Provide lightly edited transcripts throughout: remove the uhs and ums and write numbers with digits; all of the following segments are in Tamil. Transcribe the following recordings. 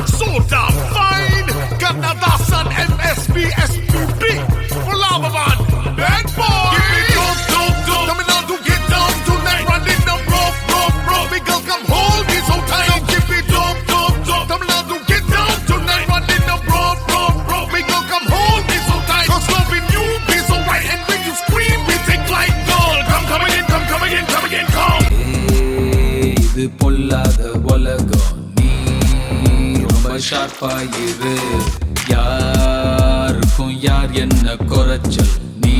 Soda fine, Kannadasan, MSB, SPB, Mulavavan, bad boy. Give me dope. Tell me now to get down tonight, running the bro. Big girl, come hold me so tight. Give me dope. Tell me now to get down tonight, running the bro. Big girl, come hold me so tight. 'Cause loving you be so right, and when you scream, we take like gold. Come again, come. இது பொல்லாத உலகம், நீ ரொம்ப ஷார்ப்பா இரு. யாருக்கும் யார் என்ன குறைச்சல், நீ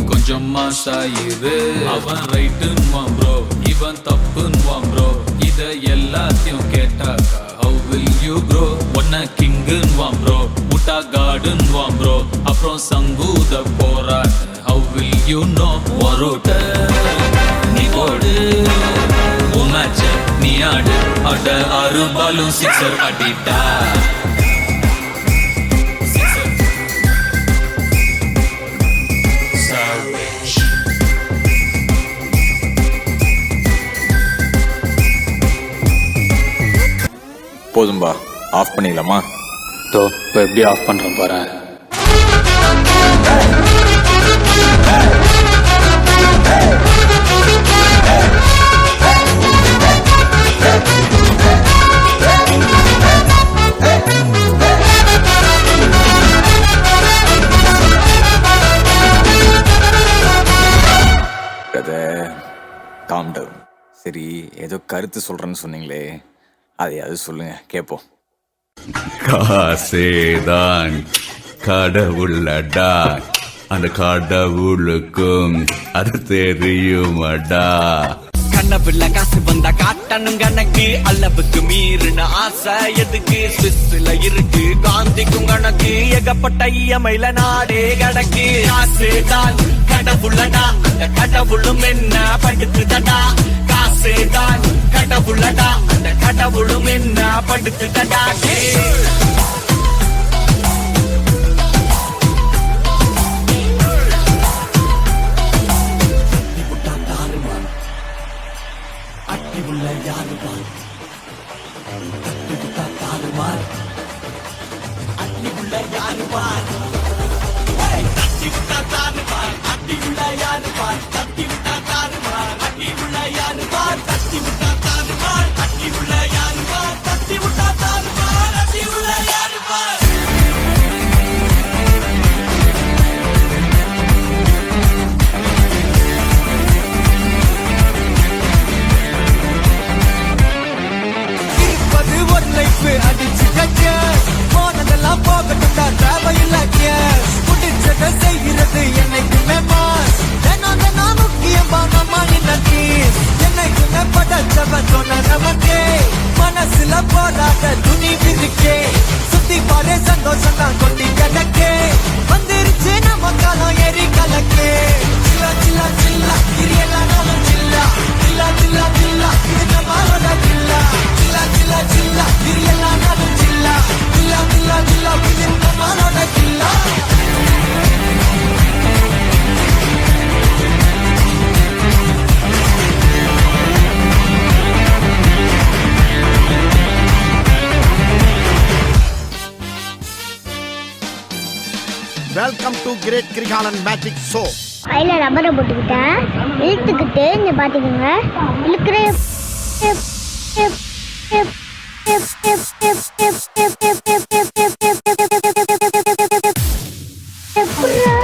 கொஞ்சம் மாசாயிரு. அவன் ரைட்டுன்னுவான் ப்ரோ, இவன் தப்புன்னுவான் ப்ரோ. இத எல்லாத்தையும் கேட்டாக்கா how will you grow? ஒன்ன கிங்குன்னுவான் ப்ரோ, முட்டா காடுன்னுவான் ப்ரோ. அப்புறம் சங்கூத போராட்ட how will you know? ஒருட்ட நீ போடு, மேட்ச நீ ஆடு. அட 6 பாலும் 6 அடிட்டா. போதும்பா, ஆஃப் பண்ணிடலாமா? இப்போ எப்படி ஆஃப் பண்றேன் பாரு. Calm down. சரி, ஏதோ கருத்து சொல்றேன்னு சொன்னீங்களே, அதையாவது சொல்லுங்க கேட்போம். காசேதான் கடவுளடா, அந்த கடவுளுக்கும் அது தெரியுமடா. கண்ணபிள்ள காசு வந்தா காட்டணும் கணக்கு, அளவுக்கு மீறின ஆசை எதுக்கு? சுவிஸ்ல இருக்கு காந்திக்கும் கணக்கு, ஏகப்பட்ட இயமையில நாடே கடக்கு. காசு தான் கடவுளடா, அந்த கடவுளும் என்ன படுத்துதடா. காசு தான் கடவுளடா, அந்த கடவுளும் என்ன படுத்துதடா. அடிச்சு கட்டிய போனதெல்லாம் போகட்டும், தேவையில்லை முடிச்சதை செய்கிறது என்னைக்குமே மாஸ். தினம் முக்கியமான மணிநதி என்னைக்குமே படைச்சவன் சொன்ன நமக்கே. மனசுல போராட்ட துணி விருக்கே, சுத்தி பாரு சந்தோஷம் தான் கொட்டி கிடக்கே. வந்துருச்சு நம்ம காலம் எரி கலக்கே. சில்லா சில்லா சில்லா இரியலானாலும் சில்லா சில்லா சில்லா சில்லா, இது நம்மளோட சில்லா. சில்லா சில்லா சில்லா இரியலானாலும் சில்லா சில்லா சில்லா சில்லா, இது நம்மளோட சில்லா. Welcome to great Kirikalan magic show. கையில ரப்பரை போட்டுக்கிட்டேன், இழுத்துக்கிட்டு இங்க பாத்துக்கோங்க. இழுக்கிற எப்படா